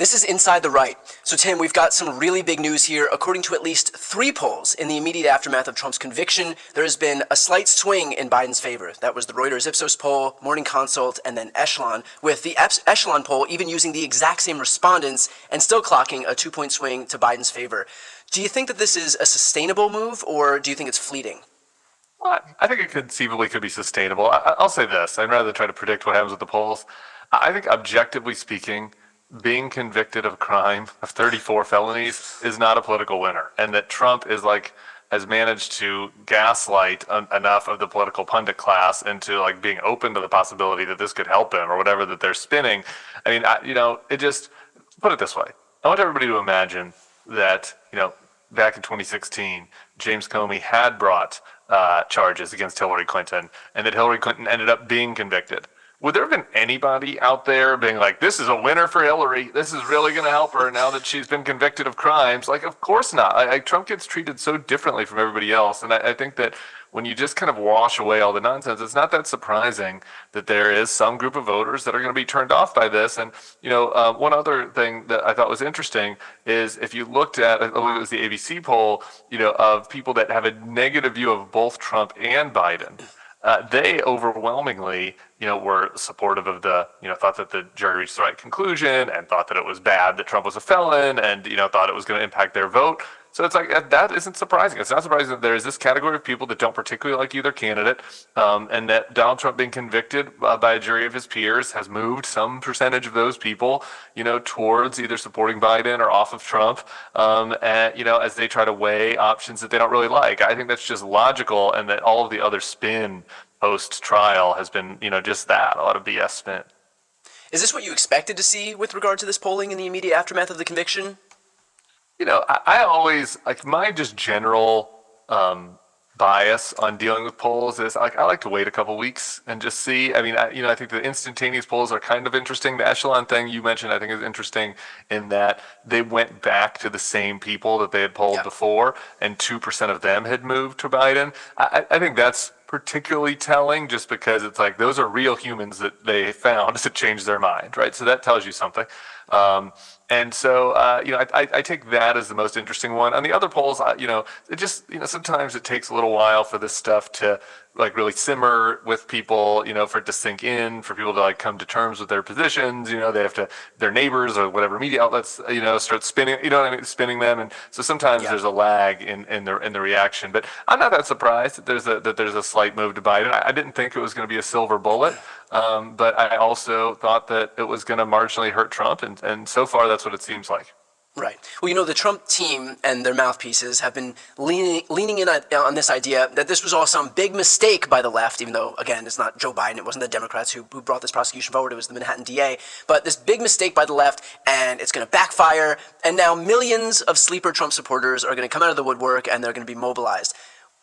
This is Inside the Right. So, Tim, we've got some really big news here. According to at least 3 polls in the immediate aftermath of Trump's conviction, there has been a slight swing in Biden's favor. That was the Reuters Ipsos poll, Morning Consult, and then Echelon, with the Echelon poll even using the exact same respondents and still clocking a 2-point swing to Biden's favor. Do you think that this is a sustainable move, or do you think it's fleeting? Well, I think it conceivably could be sustainable. I'll say this. I'd rather try to predict what happens with the polls. I think objectively speaking, being convicted of a crime of 34 felonies is not a political winner, and that Trump has managed to gaslight enough of the political pundit class into being open to the possibility that this could help him or whatever that they're spinning. I mean, it just put it this way. I want everybody to imagine that back in 2016, James Comey had brought charges against Hillary Clinton, and that Hillary Clinton ended up being convicted. Would there have been anybody out there being like, this is a winner for Hillary, this is really going to help her now that she's been convicted of crimes? Of course not. Trump gets treated so differently from everybody else. And I think that when you just kind of wash away all the nonsense, it's not that surprising that there is some group of voters that are going to be turned off by this. And, one other thing that I thought was interesting is if you looked at, I believe it was the ABC poll, of people that have a negative view of both Trump and Biden, they overwhelmingly, were supportive of thought that the jury reached the right conclusion and thought that it was bad that Trump was a felon and, thought it was going to impact their vote. So it's that isn't surprising. It's not surprising that there is this category of people that don't particularly like either candidate, and that Donald Trump being convicted by a jury of his peers has moved some percentage of those people, towards either supporting Biden or off of Trump, and, as they try to weigh options that they don't really like. I think that's just logical, and that all of the other spin post-trial has been, just that, a lot of BS spin. Is this what you expected to see with regard to this polling in the immediate aftermath of the conviction? I always, my just general bias on dealing with polls is I like to wait a couple weeks and just see. I mean, I think the instantaneous polls are kind of interesting. The Echelon thing you mentioned, I think, is interesting in that they went back to the same people that they had polled before, and 2% of them had moved to Biden. I think that's particularly telling, just because it's those are real humans that they found to change their mind, right? So that tells you something. And so, I take that as the most interesting one. On the other polls, it just, sometimes it takes a little while for this stuff to really simmer with people, for it to sink in, for people to come to terms with their positions. They have to, their neighbors or whatever media outlets, start spinning, spinning them. And so sometimes there's a lag in the reaction. But I'm not that surprised that there's a slight move to Biden. I didn't think it was going to be a silver bullet. But I also thought that it was going to marginally hurt Trump, and so far that's what it seems like. Right. Well, the Trump team and their mouthpieces have been leaning in on this idea that this was all some big mistake by the left, even though, again, it's not Joe Biden, it wasn't the Democrats who brought this prosecution forward, it was the Manhattan DA, but this big mistake by the left, and it's going to backfire, and now millions of sleeper Trump supporters are going to come out of the woodwork, and they're going to be mobilized.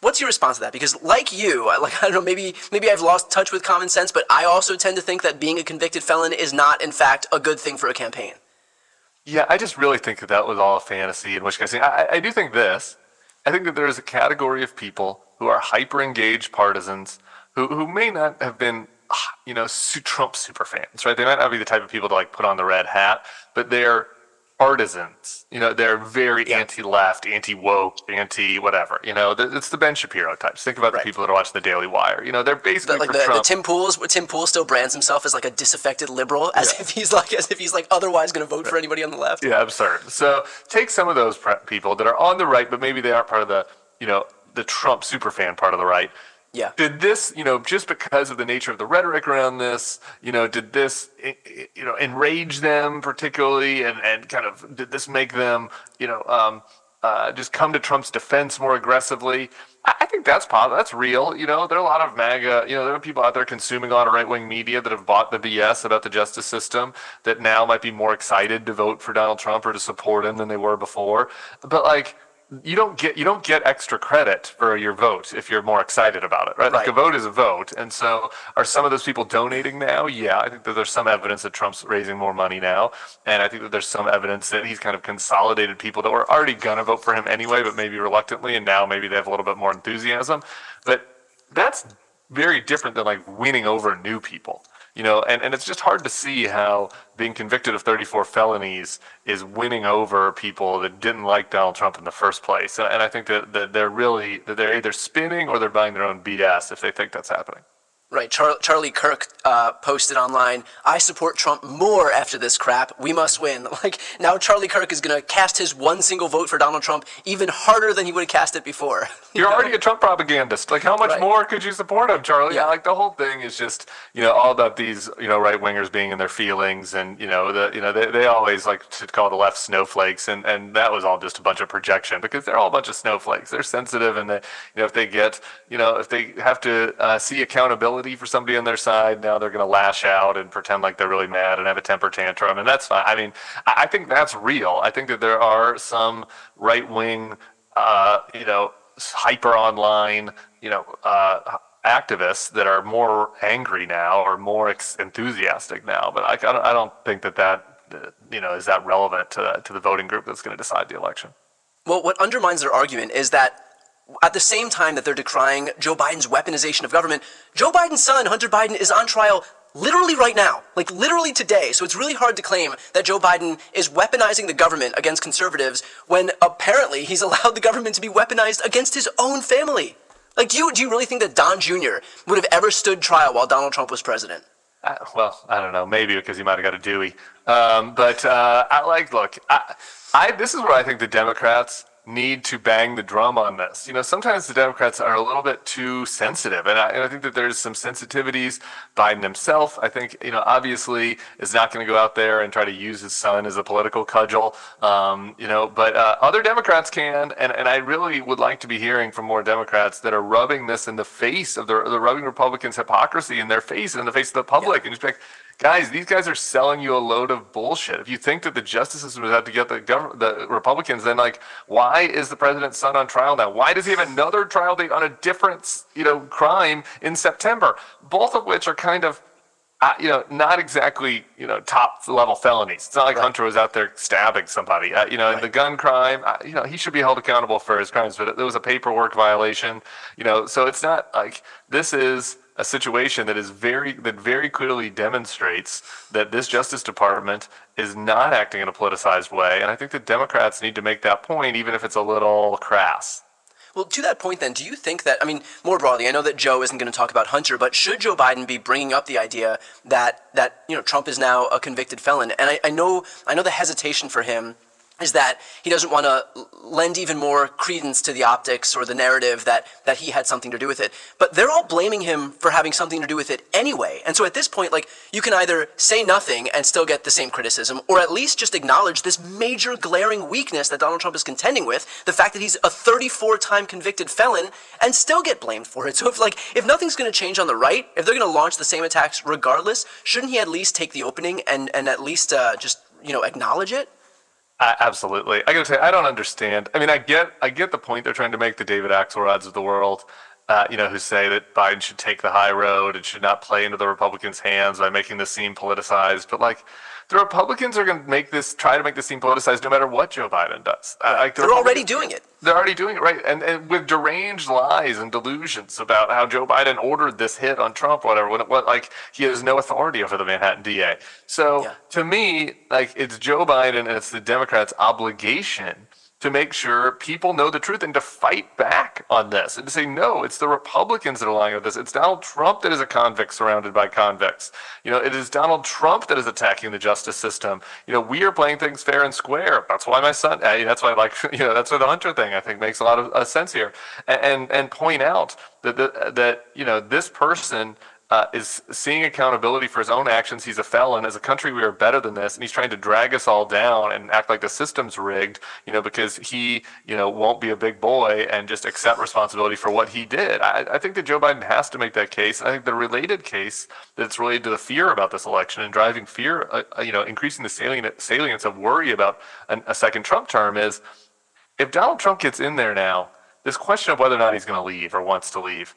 What's your response to that? Because like you, I don't know, maybe I've lost touch with common sense, but I also tend to think that being a convicted felon is not, in fact, a good thing for a campaign. Yeah, I just really think that was all a fantasy, in which case I do think this. I think that there is a category of people who are hyper-engaged partisans who may not have been, Trump super fans, right? They might not be the type of people to put on the red hat, but they're partisans. They're very anti-left, anti-woke, anti-whatever. It's the Ben Shapiro types. Think about the people that are watching the Daily Wire. They're basically for Trump. Tim Pool still brands himself as a disaffected liberal, as if he's otherwise going to vote for anybody on the left. Yeah, absurd. So take some of those people that are on the right, but maybe they aren't part of the Trump superfan part of the right. Yeah. Did this, just because of the nature of the rhetoric around this, did this, enrage them particularly, and kind of did this make them, just come to Trump's defense more aggressively? I think that's possible. That's real. There are a lot of MAGA, there are people out there consuming a lot of right-wing media that have bought the BS about the justice system that now might be more excited to vote for Donald Trump or to support him than they were before. But you don't get extra credit for your vote if you're more excited about it, right? A vote is a vote. And so are some of those people donating now? Yeah, I think that there's some evidence that Trump's raising more money now. And I think that there's some evidence that he's kind of consolidated people that were already going to vote for him anyway, but maybe reluctantly, and now maybe they have a little bit more enthusiasm. But that's very different than winning over new people. And it's just hard to see how being convicted of 34 felonies is winning over people that didn't like Donald Trump in the first place. And I think that they're either spinning or they're buying their own BS if they think that's happening. Right. Charlie Kirk posted online, "I support Trump more after this crap. We must win." Like, now Charlie Kirk is going to cast his one single vote for Donald Trump even harder than he would have cast it before. You're already a Trump propagandist. Like, how much more could you support him, Charlie? Yeah. Like, the whole thing is just, all about these, right wingers being in their feelings, and they always like to call the left snowflakes, and that was all just a bunch of projection because they're all a bunch of snowflakes. They're sensitive, and if they get, if they have to see accountability for somebody on their side, now they're going to lash out and pretend like they're really mad and have a temper tantrum, and that's fine. I mean, I think that's real. I think that there are some right wing, hyper online, activists that are more angry now or more enthusiastic now. But I don't think that is that relevant to the voting group that's going to decide the election. Well, what undermines their argument is that at the same time that they're decrying Joe Biden's weaponization of government, Joe Biden's son, Hunter Biden, is on trial literally right now, like literally today. So it's really hard to claim that Joe Biden is weaponizing the government against conservatives when apparently he's allowed the government to be weaponized against his own family. Like, do you really think that Don Jr. would have ever stood trial while Donald Trump was president? Well, I don't know. Maybe because he might have got a Dewey. Look, this is where I think the Democrats need to bang the drum on this. Sometimes the Democrats are a little bit too sensitive, and I think that there's some sensitivities. Biden himself, I think, obviously is not going to go out there and try to use his son as a political cudgel, but other Democrats can, and I really would like to be hearing from more Democrats that are rubbing this in the face of the rubbing Republicans' hypocrisy in their face and in the face of the public, and just be like, guys, these guys are selling you a load of bullshit. If you think that the justice system is out to get the Republicans, then why is the president's son on trial now? Why does he have another trial date on a different, crime in September? Both of which are kind of, not exactly, top level felonies. It's not like Hunter was out there stabbing somebody. And the gun crime, he should be held accountable for his crimes, but there was a paperwork violation. So it's not like this is a situation that very clearly demonstrates that this Justice Department is not acting in a politicized way, and I think the Democrats need to make that point, even if it's a little crass. Well, to that point then, do you think that, more broadly, I know that Joe isn't going to talk about Hunter, but should Joe Biden be bringing up the idea that Trump is now a convicted felon? And I know the hesitation for him is that he doesn't want to lend even more credence to the optics or the narrative that he had something to do with it. But they're all blaming him for having something to do with it anyway. And so at this point, you can either say nothing and still get the same criticism, or at least just acknowledge this major glaring weakness that Donald Trump is contending with, the fact that he's a 34-time convicted felon, and still get blamed for it. So if nothing's going to change on the right, if they're going to launch the same attacks regardless, shouldn't he at least take the opening and at least just acknowledge it? Absolutely. I gotta say, I don't understand. I get the point they're trying to make, the David Axelrods of the world, who say that Biden should take the high road and should not play into the Republicans' hands by making this seem politicized. But the Republicans are going to try to make this seem politicized no matter what Joe Biden does. They're already doing it. They're already doing it, right? And with deranged lies and delusions about how Joe Biden ordered this hit on Trump, or whatever, he has no authority over the Manhattan DA. So to me, it's Joe Biden and it's the Democrats' obligation to make sure people know the truth and to fight back on this and to say, no, it's the Republicans that are lying about this. It's Donald Trump that is a convict surrounded by convicts. It is Donald Trump that is attacking the justice system. We are playing things fair and square. That's why my son, that's why that's why the Hunter thing, I think, makes a lot of sense here. And point out that this person is seeing accountability for his own actions. He's a felon. As a country, we are better than this, and he's trying to drag us all down and act like the system's rigged, because he, won't be a big boy and just accept responsibility for what he did. I think that Joe Biden has to make that case. I think the related case that's related to the fear about this election and driving fear, increasing the salience of worry about a second Trump term is, if Donald Trump gets in there now, this question of whether or not he's going to leave or wants to leave,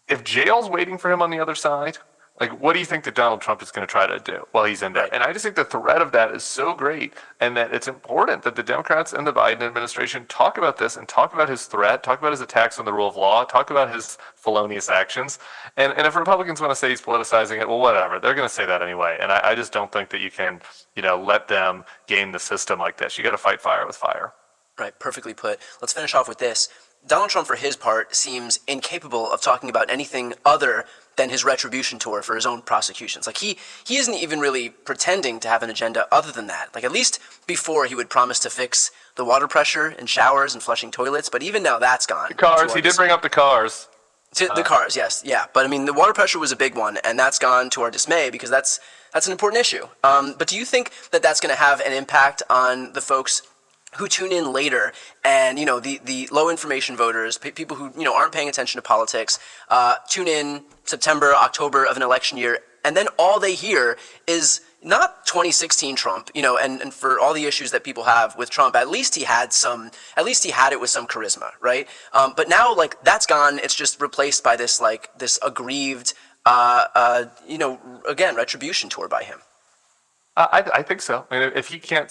if jail's waiting for him on the other side, Like, what do you think that Donald Trump is going to try to do while he's in there? Right. And I just think the threat of that is so great, and that it's important that the Democrats and the Biden administration talk about this and talk about his threat, talk about his attacks on the rule of law, talk about his felonious actions. And if Republicans want to say he's politicizing it, well, whatever. They're going to say that anyway. And I just don't think that you can, let them game the system like this. You got to fight fire with fire. Right, perfectly put. Let's finish off with this. Donald Trump, for his part, seems incapable of talking about anything other than his retribution tour for his own prosecutions. Like, he isn't even really pretending to have an agenda other than that. Like, at least before he would promise to fix the water pressure in showers and flushing toilets, but even now that's gone. The cars, he did bring up the cars. The cars, yes, yeah. But I mean, the water pressure was a big one, and that's gone to our dismay because that's an important issue. But do you think that that's going to have an impact on the folks who tune in later and, the low information voters, people who, aren't paying attention to politics, tune in September, October of an election year, and then all they hear is not 2016 Trump, and for all the issues that people have with Trump, at least he had it with some charisma, right? But now, like, that's gone. It's just replaced by this aggrieved, again, retribution tour by him. I think so. I mean, if he can't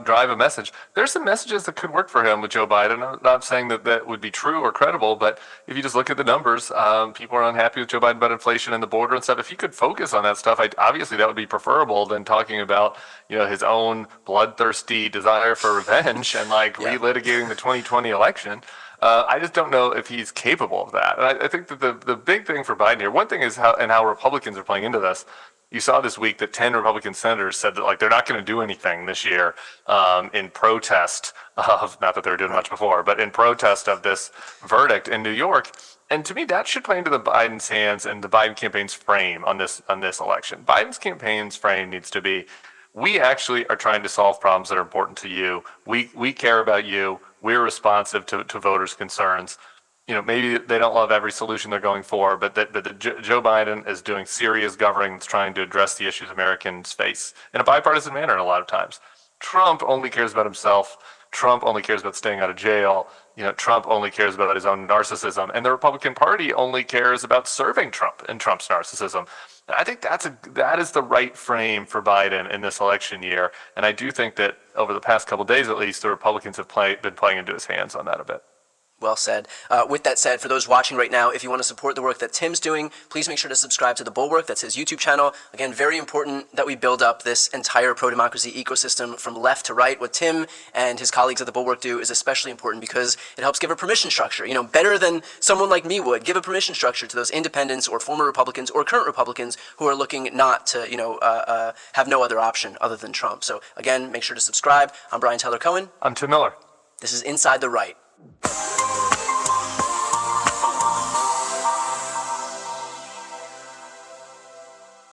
drive a message, there's some messages that could work for him with Joe Biden. I'm not saying that would be true or credible, but if you just look at the numbers, people are unhappy with Joe Biden about inflation and the border and stuff. If he could focus on that stuff, obviously that would be preferable than talking about, his own bloodthirsty desire for revenge and relitigating the 2020 election. I just don't know if he's capable of that. And I think that the big thing for Biden here, one thing is how Republicans are playing into this. You saw this week that 10 Republican senators said that they're not going to do anything this year in protest of, not that they were doing much before, but in protest of this verdict in New York. And to me, that should play into the Biden's hands and the Biden campaign's frame on this election. Biden's campaign's frame needs to be, we actually are trying to solve problems that are important to you. We care about you. We're responsive to voters' concerns. Maybe they don't love every solution they're going for, but Joe Biden is doing serious governing that's trying to address the issues Americans face in a bipartisan manner a lot of times. Trump only cares about himself. Trump only cares about staying out of jail. Trump only cares about his own narcissism. And the Republican Party only cares about serving Trump and Trump's narcissism. And I think that is the right frame for Biden in this election year. And I do think that over the past couple of days, at least, the Republicans have been playing into his hands on that a bit. Well said. With that said, for those watching right now, if you want to support the work that Tim's doing, please make sure to subscribe to The Bulwark. That's his YouTube channel. Again, very important that we build up this entire pro-democracy ecosystem from left to right. What Tim and his colleagues at The Bulwark do is especially important because it helps give a permission structure. Better than someone like me would, give a permission structure to those independents or former Republicans or current Republicans who are looking not to, have no other option other than Trump. So again, make sure to subscribe. I'm Brian Tyler Cohen. I'm Tim Miller. This is Inside the Right.